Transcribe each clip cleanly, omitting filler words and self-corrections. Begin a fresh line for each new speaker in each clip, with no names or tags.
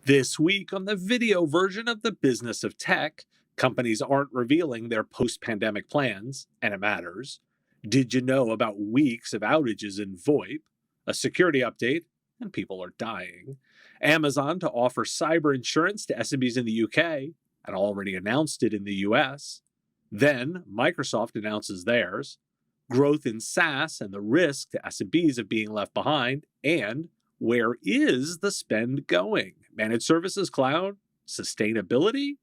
This week on the video version of the Business of Tech, companies aren't revealing their post-pandemic plans, and it matters. Did you know about weeks of outages in VoIP? A security update, and people are dying. Amazon to offer cyber insurance to SMBs in the UK, and already announced it in the US. Then Microsoft announces theirs. Growth in SaaS and the risk to SMBs of being left behind, and where is the spend going? Managed services, cloud, sustainability?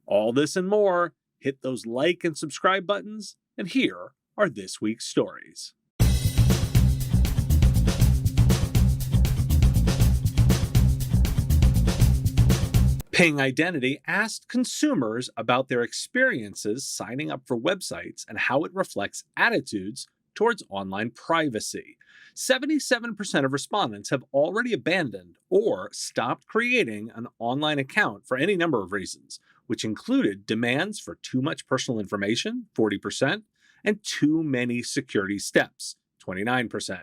All this and more. Hit those like and subscribe buttons, and here are this week's stories. Ping Identity asked consumers about their experiences signing up for websites and how it reflects attitudes towards online privacy. 77% of respondents have already abandoned or stopped creating an online account for any number of reasons, which included demands for too much personal information, 40%, and too many security steps, 29%.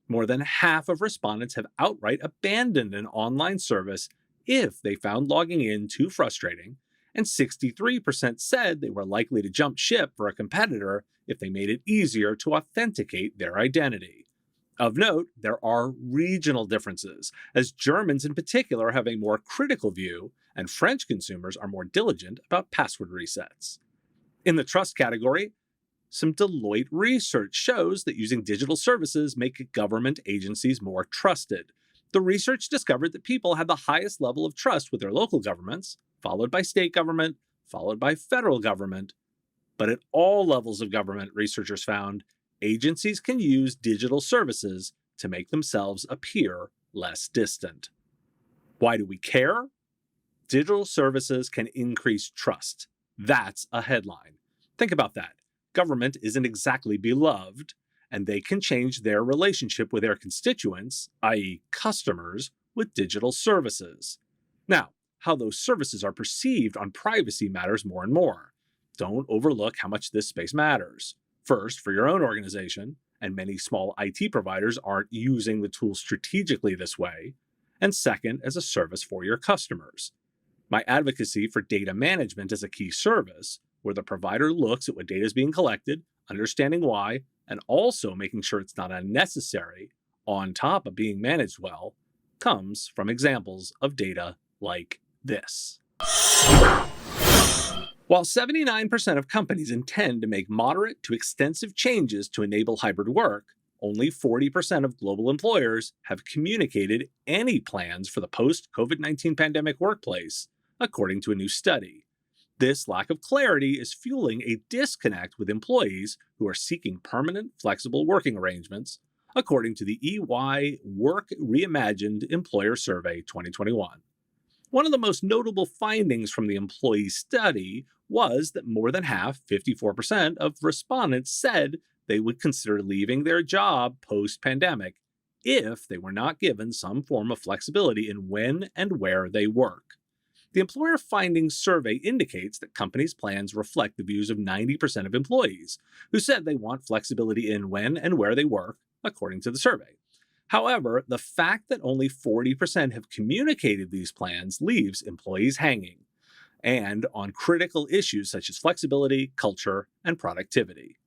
More than half of respondents have outright abandoned an online service if they found logging in too frustrating, and 63% said they were likely to jump ship for a competitor if they made it easier to authenticate their identity. Of note, there are regional differences, as Germans in particular have a more critical view, and French consumers are more diligent about password resets. In the trust category, some Deloitte research shows that using digital services make government agencies more trusted. The research discovered that people had the highest level of trust with their local governments, followed by state government, followed by federal government. But at all levels of government, researchers found, agencies can use digital services to make themselves appear less distant. Why do we care? Digital services can increase trust. That's a headline. Think about that. Government isn't exactly beloved, and they can change their relationship with their constituents, i.e. customers, with digital services. Now, how those services are perceived on privacy matters more and more. Don't overlook how much this space matters. First, for your own organization, and many small IT providers aren't using the tool strategically this way, and second, as a service for your customers. My advocacy for data management as a key service, where the provider looks at what data is being collected, understanding why, and also making sure it's not unnecessary, on top of being managed well, comes from examples of data like this. While 79% of companies intend to make moderate to extensive changes to enable hybrid work, only 40% of global employers have communicated any plans for the post-COVID-19 pandemic workplace, according to a new study. This lack of clarity is fueling a disconnect with employees who are seeking permanent, flexible working arrangements, according to the EY Work Reimagined Employer Survey 2021. One of the most notable findings from the employee study was that more than half, 54%, of respondents said they would consider leaving their job post-pandemic if they were not given some form of flexibility in when and where they work. The employer findings survey indicates that companies' plans reflect the views of 90% of employees, who said they want flexibility in when and where they work, according to the survey. However, the fact that only 40% have communicated these plans leaves employees hanging, and on critical issues such as flexibility, culture, and productivity.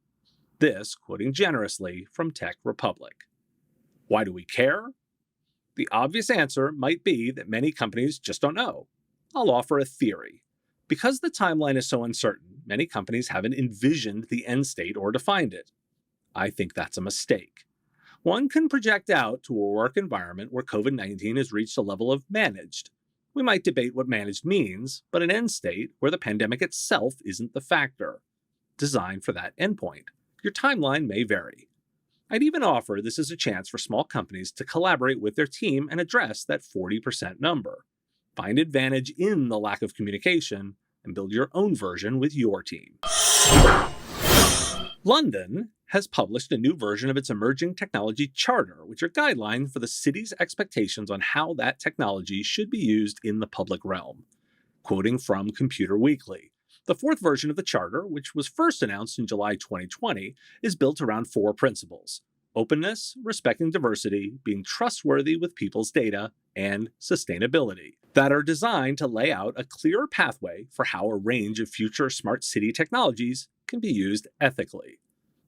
This, quoting generously from Tech Republic. Why do we care? The obvious answer might be that many companies just don't know. I'll offer a theory. Because the timeline is so uncertain, many companies haven't envisioned the end state or defined it. I think that's a mistake. One can project out to a work environment where COVID-19 has reached a level of managed. We might debate what managed means, but an end state where the pandemic itself isn't the factor. Design for that endpoint. Your timeline may vary. I'd even offer this as a chance for small companies to collaborate with their team and address that 40% number. Find advantage in the lack of communication and build your own version with your team. London has published a new version of its Emerging Technology Charter, which are guidelines for the city's expectations on how that technology should be used in the public realm. Quoting from Computer Weekly, the fourth version of the charter, which was first announced in July 2020, is built around four principles: openness, respecting diversity, being trustworthy with people's data, and sustainability that are designed to lay out a clearer pathway for how a range of future smart city technologies can be used ethically.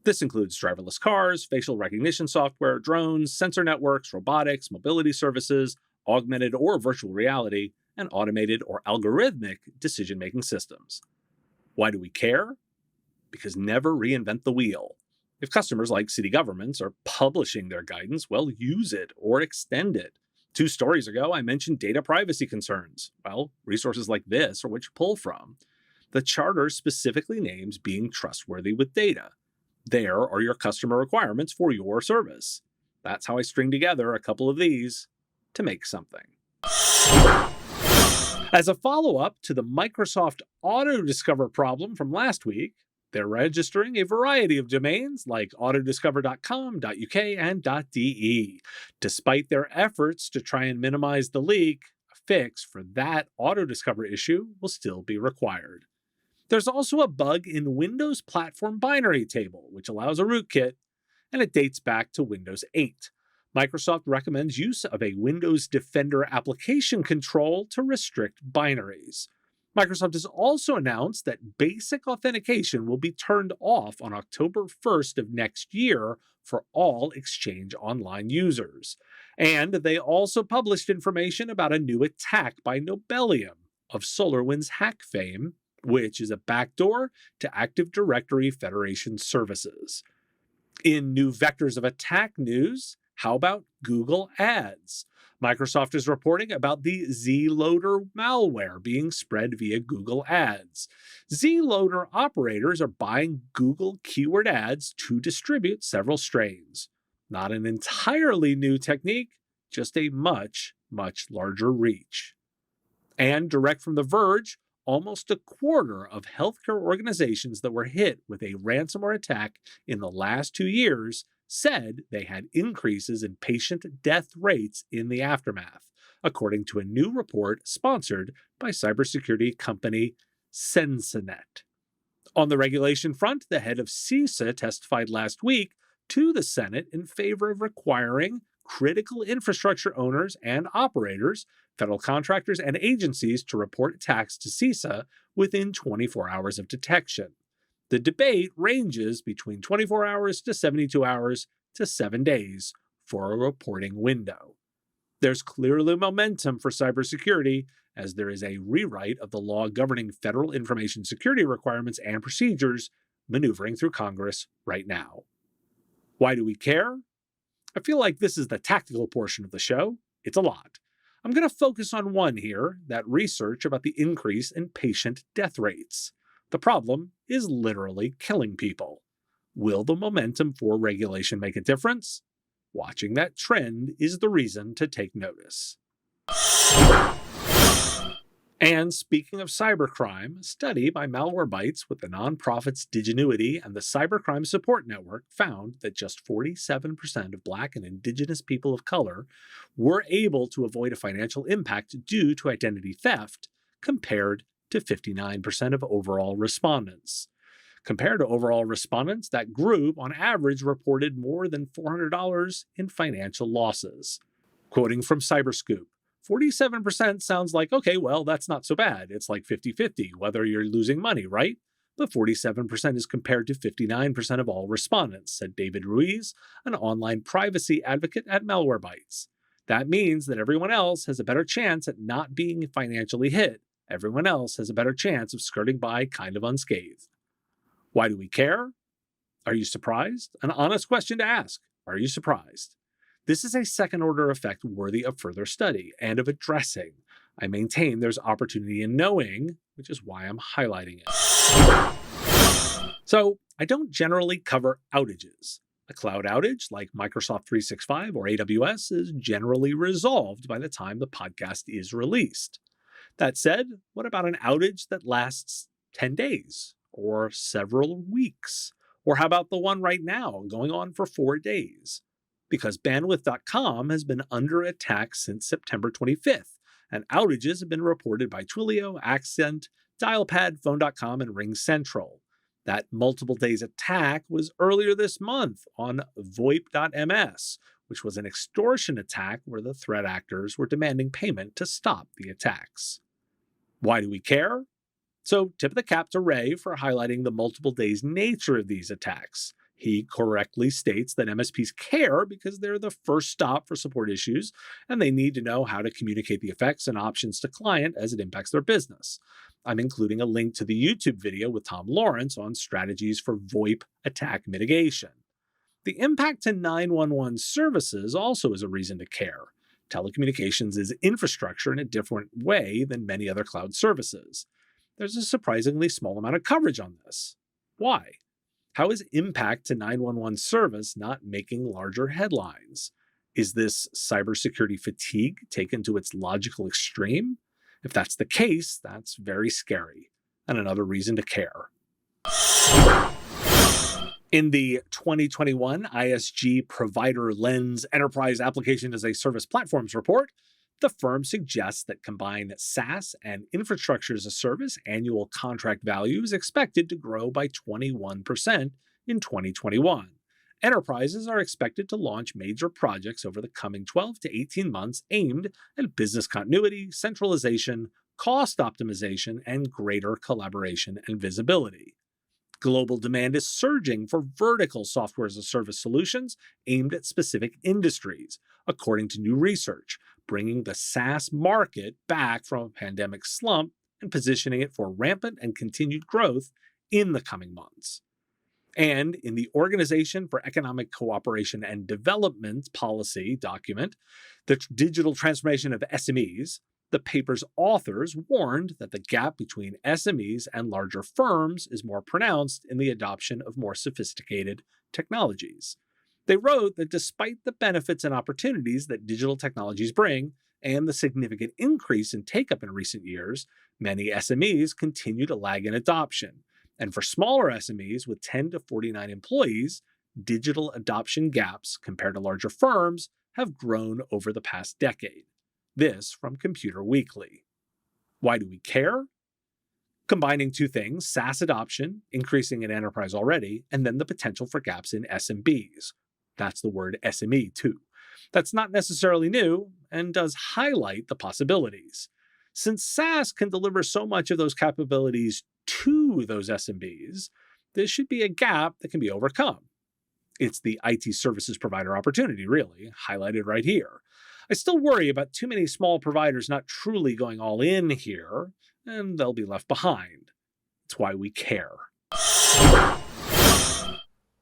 This includes driverless cars, facial recognition software, drones, sensor networks, robotics, mobility services, augmented or virtual reality, and automated or algorithmic decision-making systems. Why do we care? Because never reinvent the wheel. If customers like city governments are publishing their guidance, well, use it or extend it. 2 stories ago, I mentioned data privacy concerns. Well, resources like this are what you pull from. The charter specifically names being trustworthy with data. There are your customer requirements for your service. That's how I string together a couple of these to make something. As a follow-up to the Microsoft Autodiscover problem from last week, they're registering a variety of domains like autodiscover.com, .uk, and .de. Despite their efforts to try and minimize the leak, a fix for that Autodiscover issue will still be required. There's also a bug in Windows Platform Binary Table, which allows a rootkit, and it dates back to Windows 8. Microsoft recommends use of a Windows Defender application control to restrict binaries. Microsoft has also announced that basic authentication will be turned off on October 1st of next year for all Exchange Online users. And they also published information about a new attack by Nobelium of SolarWinds hack fame, which is a backdoor to Active Directory Federation services. In new vectors of attack news, how about Google Ads? Microsoft is reporting about the Z-Loader malware being spread via Google Ads. Z-Loader operators are buying Google keyword ads to distribute several strains. Not an entirely new technique, just a much, much larger reach. And direct from The Verge, almost a quarter of healthcare organizations that were hit with a ransomware attack in the last 2 years said they had increases in patient death rates in the aftermath, according to a new report sponsored by cybersecurity company Sensinet. On the regulation front, the head of CISA testified last week to the Senate in favor of requiring critical infrastructure owners and operators, federal contractors, and agencies to report attacks to CISA within 24 hours of detection. The debate ranges between 24 hours to 72 hours to 7 days for a reporting window. There's clearly momentum for cybersecurity, as there is a rewrite of the law governing federal information security requirements and procedures maneuvering through Congress right now. Why do we care? I feel like this is the tactical portion of the show. It's a lot. I'm going to focus on one here, that research about the increase in patient death rates. The problem is literally killing people. Will the momentum for regulation make a difference? Watching that trend is the reason to take notice. And speaking of cybercrime, a study by Malwarebytes with the nonprofits Diginuity and the Cybercrime Support Network found that just 47% of Black and Indigenous people of color were able to avoid a financial impact due to identity theft, compared to 59% of overall respondents. Compared to overall respondents, that group on average reported more than $400 in financial losses. Quoting from Cyberscoop, 47% sounds like, okay, well, that's not so bad. It's like 50-50, whether you're losing money, right? But 47% is compared to 59% of all respondents, said David Ruiz, an online privacy advocate at Malwarebytes. That means that everyone else has a better chance at not being financially hit. Everyone else has a better chance of skirting by kind of unscathed. Why do we care? Are you surprised? An honest question to ask. Are you surprised? This is a second-order effect worthy of further study and of addressing. I maintain there's opportunity in knowing, which is why I'm highlighting it. So, I don't generally cover outages. A cloud outage, like Microsoft 365 or AWS, is generally resolved by the time the podcast is released. That said, what about an outage that lasts 10 days or several weeks? Or how about the one right now going on for 4 days? Because bandwidth.com has been under attack since September 25th, and outages have been reported by Twilio, Accent, Dialpad, Phone.com, and RingCentral. That multiple days attack was earlier this month on VoIP.ms, which was an extortion attack where the threat actors were demanding payment to stop the attacks. Why do we care? So, tip of the cap to Ray for highlighting the multiple days nature of these attacks. He correctly states that MSPs care because they're the first stop for support issues, and they need to know how to communicate the effects and options to client as it impacts their business. I'm including a link to the YouTube video with Tom Lawrence on strategies for VoIP attack mitigation. The impact to 911 services also is a reason to care. Telecommunications is infrastructure in a different way than many other cloud services. There's a surprisingly small amount of coverage on this. Why? How is impact to 911 service not making larger headlines? Is this cybersecurity fatigue taken to its logical extreme? If that's the case, that's very scary, and another reason to care. In the 2021 ISG Provider Lens Enterprise Application as a Service Platforms report, the firm suggests that combined SaaS and infrastructure as a service annual contract value is expected to grow by 21% in 2021. Enterprises are expected to launch major projects over the coming 12 to 18 months aimed at business continuity, centralization, cost optimization, and greater collaboration and visibility. Global demand is surging for vertical software as a service solutions aimed at specific industries, according to new research, bringing the SaaS market back from a pandemic slump and positioning it for rampant and continued growth in the coming months. And in the Organization for Economic Cooperation and Development policy document, The Digital Transformation of SMEs, the paper's authors warned that the gap between SMEs and larger firms is more pronounced in the adoption of more sophisticated technologies. They wrote that despite the benefits and opportunities that digital technologies bring, and the significant increase in take-up in recent years, many SMEs continue to lag in adoption. And for smaller SMEs with 10 to 49 employees, digital adoption gaps compared to larger firms have grown over the past decade. This from Computer Weekly. Why do we care? Combining two things, SaaS adoption, increasing in enterprise already, and then the potential for gaps in SMBs. That's the word SME too. That's not necessarily new and does highlight the possibilities. Since SaaS can deliver so much of those capabilities to those SMBs, this should be a gap that can be overcome. It's the IT services provider opportunity, really, highlighted right here. I still worry about too many small providers not truly going all in here, and they'll be left behind. It's why we care.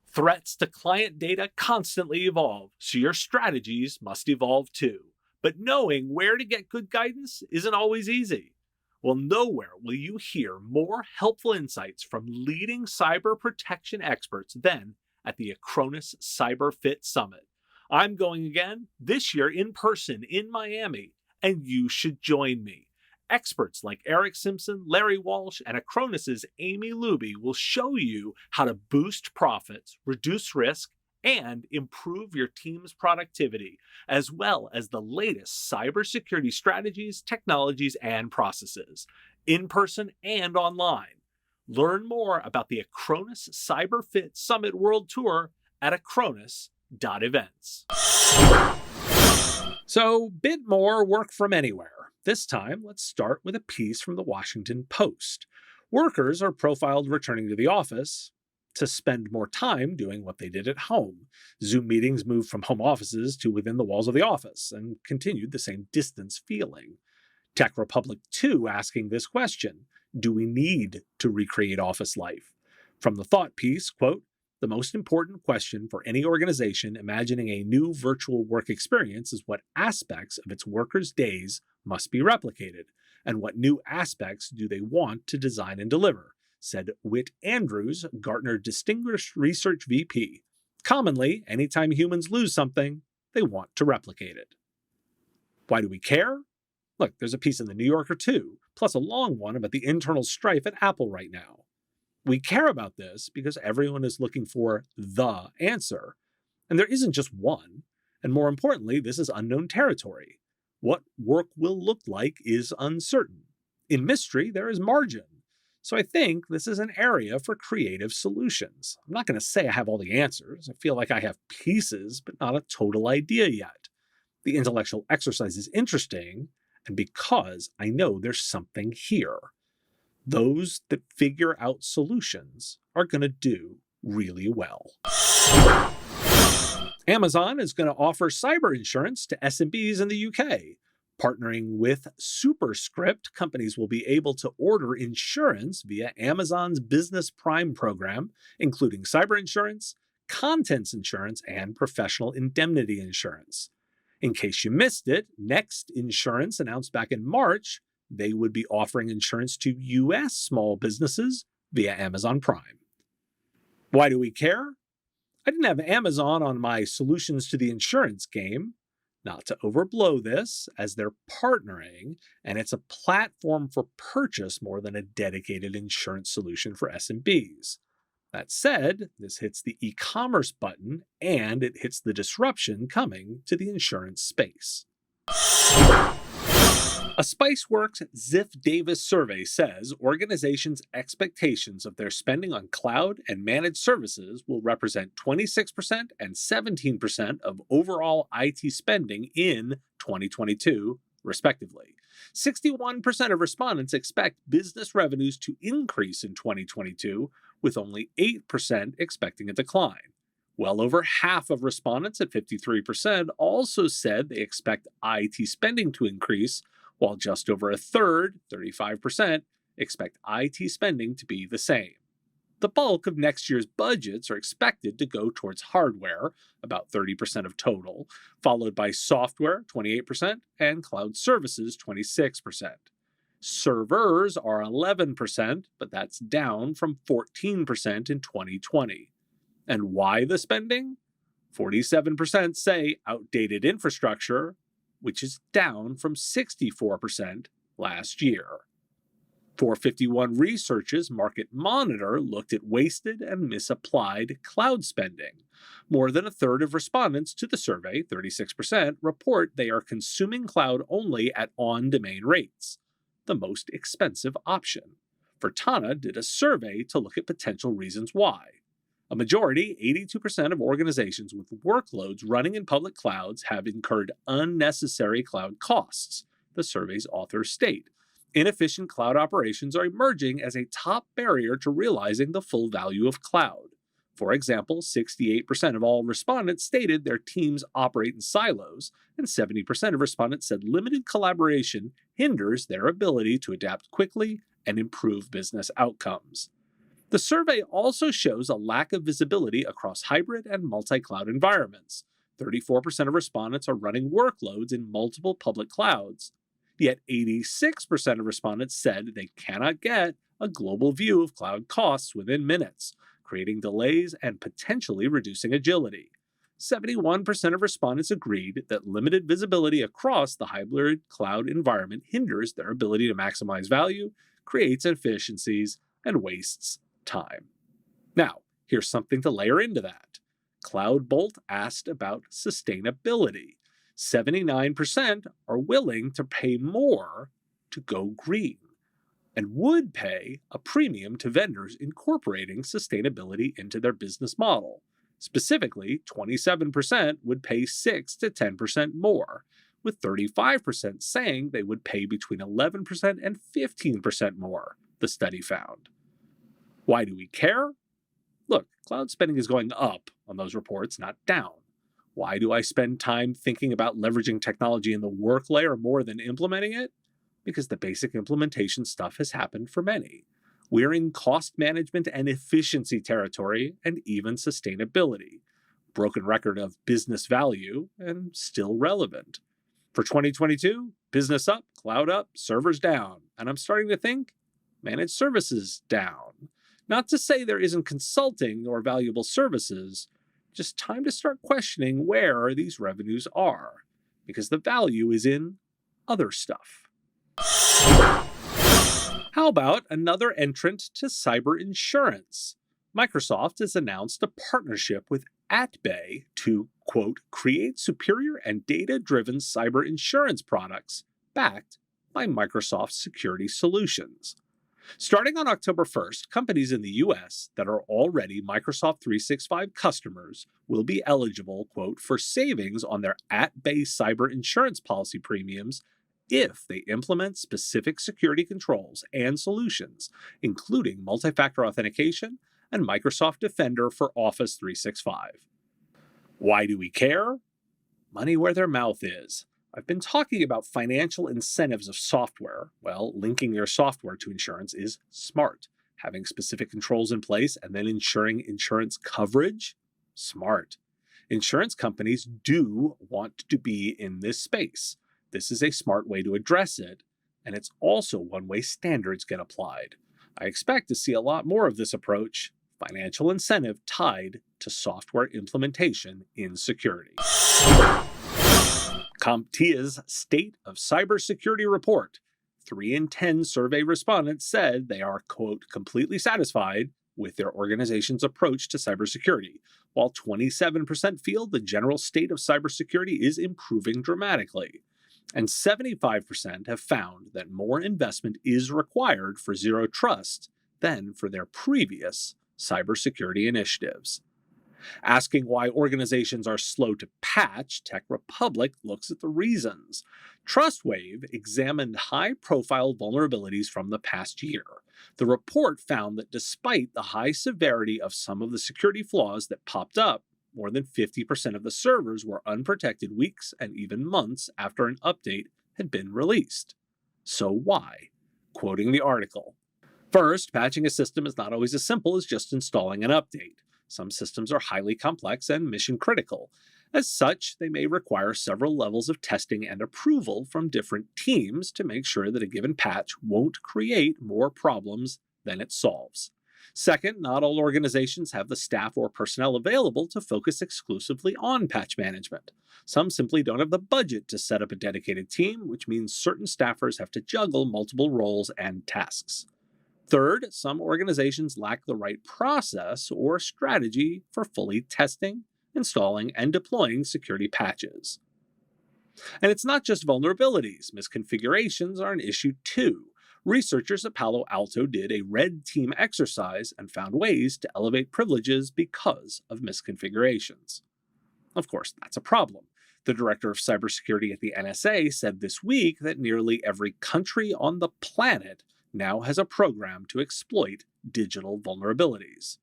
Threats to client data constantly evolve, so your strategies must evolve too. But knowing where to get good guidance isn't always easy. Well, nowhere will you hear more helpful insights from leading cyber protection experts than at the Acronis CyberFit Summit. I'm going again this year in person in Miami, and you should join me. Experts like Eric Simpson, Larry Walsh, and Acronis' Amy Luby will show you how to boost profits, reduce risk, and improve your team's productivity, as well as the latest cybersecurity strategies, technologies, and processes, in person and online. Learn more about the Acronis CyberFit Summit World Tour at acronis.events. So, bit more work from anywhere. This time, let's start with a piece from the Washington Post. Workers are profiled returning to the office to spend more time doing what they did at home. Zoom meetings moved from home offices to within the walls of the office and continued the same distance feeling. Tech Republic 2 asking this question: do we need to recreate office life? From the thought piece, quote, "The most important question for any organization imagining a new virtual work experience is what aspects of its workers' days must be replicated, and what new aspects do they want to design and deliver," said Whit Andrews, Gartner Distinguished Research VP. Commonly, anytime humans lose something, they want to replicate it. Why do we care? Look, there's a piece in the New Yorker too, plus a long one about the internal strife at Apple right now. We care about this because everyone is looking for the answer. And there isn't just one. And more importantly, this is unknown territory. What work will look like is uncertain. In mystery, there is margin. So I think this is an area for creative solutions. I'm not going to say I have all the answers. I feel like I have pieces, but not a total idea yet. The intellectual exercise is interesting, and because I know there's something here. Those that figure out solutions are going to do really well. Amazon is going to offer cyber insurance to SMBs in the UK. Partnering with Superscript, companies will be able to order insurance via Amazon's Business Prime program, including cyber insurance, contents insurance, and professional indemnity insurance. In case you missed it, Next Insurance announced back in March they would be offering insurance to US small businesses via Amazon Prime. Why do we care? I didn't have Amazon on my solutions to the insurance game. Not to overblow this, as they're partnering, and it's a platform for purchase more than a dedicated insurance solution for SMBs. That said, this hits the e-commerce button, and it hits the disruption coming to the insurance space. A Spiceworks Ziff Davis survey says organizations' expectations of their spending on cloud and managed services will represent 26% and 17% of overall IT spending in 2022, respectively. 61% of respondents expect business revenues to increase in 2022, with only 8% expecting a decline. Well over half of respondents at 53% also said they expect IT spending to increase, while just over a third, 35%, expect IT spending to be the same. The bulk of next year's budgets are expected to go towards hardware, about 30% of total, followed by software, 28%, and cloud services, 26%. Servers are 11%, but that's down from 14% in 2020. And why the spending? 47% say outdated infrastructure, which is down from 64% last year. 451 Research's Market Monitor looked at wasted and misapplied cloud spending. More than a third of respondents to the survey, 36%, report they are consuming cloud only at on-domain rates, the most expensive option. Vertana did a survey to look at potential reasons why. A majority, 82% of organizations with workloads running in public clouds have incurred unnecessary cloud costs, the survey's authors state. Inefficient cloud operations are emerging as a top barrier to realizing the full value of cloud. For example, 68% of all respondents stated their teams operate in silos, and 70% of respondents said limited collaboration hinders their ability to adapt quickly and improve business outcomes. The survey also shows a lack of visibility across hybrid and multi-cloud environments. 34% of respondents are running workloads in multiple public clouds, yet 86% of respondents said they cannot get a global view of cloud costs within minutes, creating delays and potentially reducing agility. 71% of respondents agreed that limited visibility across the hybrid cloud environment hinders their ability to maximize value, creates inefficiencies, and wastes time. Now, here's something to layer into that. CloudBolt asked about sustainability. 79% are willing to pay more to go green and would pay a premium to vendors incorporating sustainability into their business model. Specifically, 27% would pay 6 to 10% more, with 35% saying they would pay between 11% and 15% more, the study found. Why do we care? Look, cloud spending is going up on those reports, not down. Why do I spend time thinking about leveraging technology in the work layer more than implementing it? Because the basic implementation stuff has happened for many. We're in cost management and efficiency territory, and even sustainability. Broken record of business value, and still relevant. For 2022, business up, cloud up, servers down. And I'm starting to think managed services down. Not to say there isn't consulting or valuable services, just time to start questioning where these revenues are, because the value is in other stuff. How about another entrant to cyber insurance? Microsoft has announced a partnership with AtBay to, quote, create superior and data-driven cyber insurance products backed by Microsoft Security Solutions. Starting on October 1st, companies in the US that are already Microsoft 365 customers will be eligible, quote, for savings on their at-bay cyber insurance policy premiums if they implement specific security controls and solutions, including multi-factor authentication and Microsoft Defender for Office 365. Why do we care? Money where their mouth is. I've been talking about financial incentives of software. Well, linking your software to insurance is smart. Having specific controls in place and then ensuring insurance coverage? Smart. Insurance companies do want to be in this space. This is a smart way to address it, and it's also one way standards get applied. I expect to see a lot more of this approach, financial incentive tied to software implementation in security. CompTIA's State of Cybersecurity Report. 3 in 10 survey respondents said they are, quote, completely satisfied with their organization's approach to cybersecurity, while 27% feel the general state of cybersecurity is improving dramatically. And 75% have found that more investment is required for Zero Trust than for their previous cybersecurity initiatives. Asking why organizations are slow to patch, Tech Republic looks at the reasons. TrustWave examined high-profile vulnerabilities from the past year. The report found that despite the high severity of some of the security flaws that popped up, more than 50% of the servers were unprotected weeks and even months after an update had been released. So why? Quoting the article. First, patching a system is not always as simple as just installing an update. Some systems are highly complex and mission-critical. As such, they may require several levels of testing and approval from different teams to make sure that a given patch won't create more problems than it solves. Second, not all organizations have the staff or personnel available to focus exclusively on patch management. Some simply don't have the budget to set up a dedicated team, which means certain staffers have to juggle multiple roles and tasks. Third, some organizations lack the right process or strategy for fully testing, installing, and deploying security patches. And it's not just vulnerabilities. Misconfigurations are an issue too. Researchers at Palo Alto did a red team exercise and found ways to elevate privileges because of misconfigurations. Of course, that's a problem. The director of cybersecurity at the NSA said this week that nearly every country on the planet now has a program to exploit digital vulnerabilities.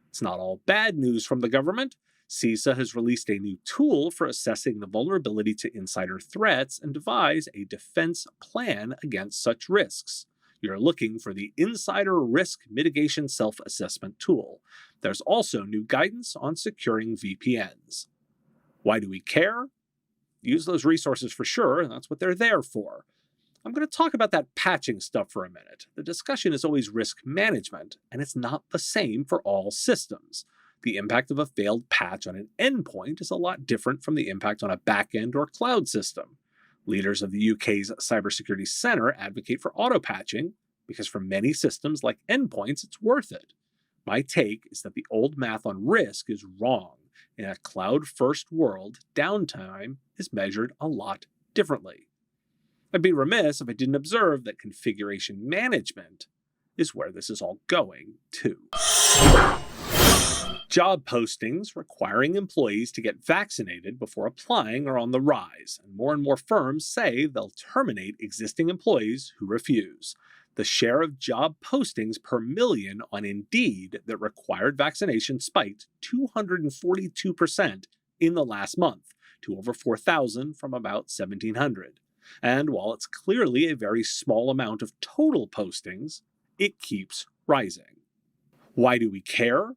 It's not all bad news from the government. CISA has released a new tool for assessing the vulnerability to insider threats and devise a defense plan against such risks. You're looking for the Insider Risk Mitigation Self-Assessment tool. There's also new guidance on securing VPNs. Why do we care? Use those resources for sure, and that's what they're there for. I'm going to talk about that patching stuff for a minute. The discussion is always risk management, and it's not the same for all systems. The impact of a failed patch on an endpoint is a lot different from the impact on a backend or cloud system. Leaders of the UK's Cybersecurity Centre advocate for auto-patching because for many systems like endpoints, it's worth it. My take is that the old math on risk is wrong. In a cloud-first world, downtime is measured a lot differently. I'd be remiss if I didn't observe that configuration management is where this is all going, too. Job postings requiring employees to get vaccinated before applying are on the rise, and more firms say they'll terminate existing employees who refuse. The share of job postings per million on Indeed that required vaccination spiked 242% in the last month to over 4,000 from about 1,700. And while it's clearly a very small amount of total postings, it keeps rising. Why do we care?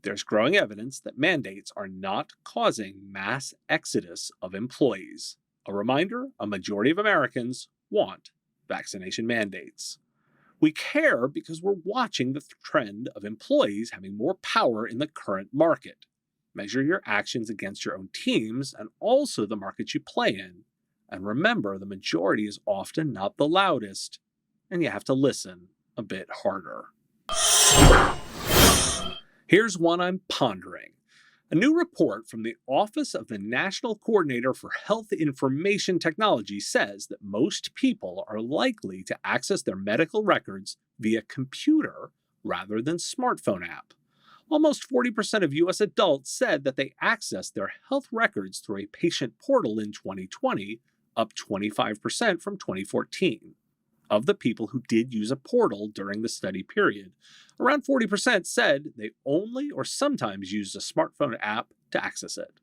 There's growing evidence that mandates are not causing mass exodus of employees. A reminder, a majority of Americans want vaccination mandates. We care because we're watching the trend of employees having more power in the current market. Measure your actions against your own teams and also the markets you play in. And remember, the majority is often not the loudest, and you have to listen a bit harder. Here's one I'm pondering. A new report from the Office of the National Coordinator for Health Information Technology says that most people are likely to access their medical records via computer rather than smartphone app. Almost 40% of US adults said that they accessed their health records through a patient portal in 2020, up 25% from 2014. Of the people who did use a portal during the study period, around 40% said they only or sometimes used a smartphone app to access it.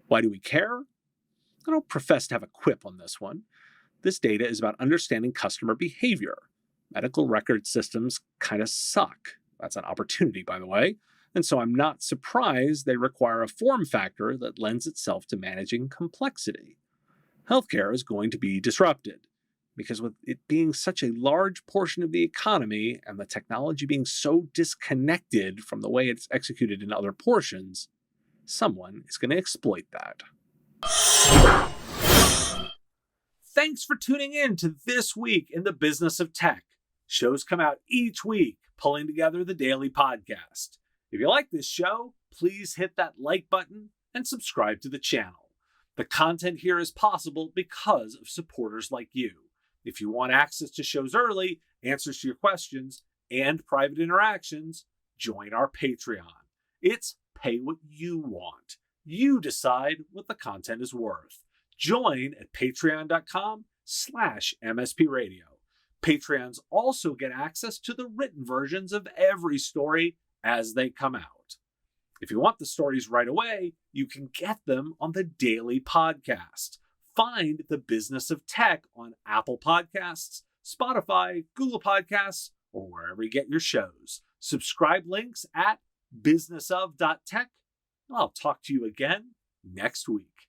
Why do we care? I don't profess to have a quip on this one. This data is about understanding customer behavior. Medical record systems kind of suck. That's an opportunity, by the way. And so I'm not surprised they require a form factor that lends itself to managing complexity. Healthcare is going to be disrupted because with it being such a large portion of the economy and the technology being so disconnected from the way it's executed in other portions, someone is going to exploit that. Thanks for tuning in to This Week in the Business of Tech. Shows come out each week, pulling together the daily podcast. If you like this show, please hit that like button and subscribe to the channel. The content here is possible because of supporters like you. If you want access to shows early, answers to your questions, and private interactions, join our Patreon. It's pay what you want. You decide what the content is worth. Join at patreon.com/MSP Radio. Patreons also get access to the written versions of every story as they come out. If you want the stories right away, you can get them on the daily podcast. Find The Business of Tech on Apple Podcasts, Spotify, Google Podcasts, or wherever you get your shows. Subscribe links at businessof.tech, and I'll talk to you again next week.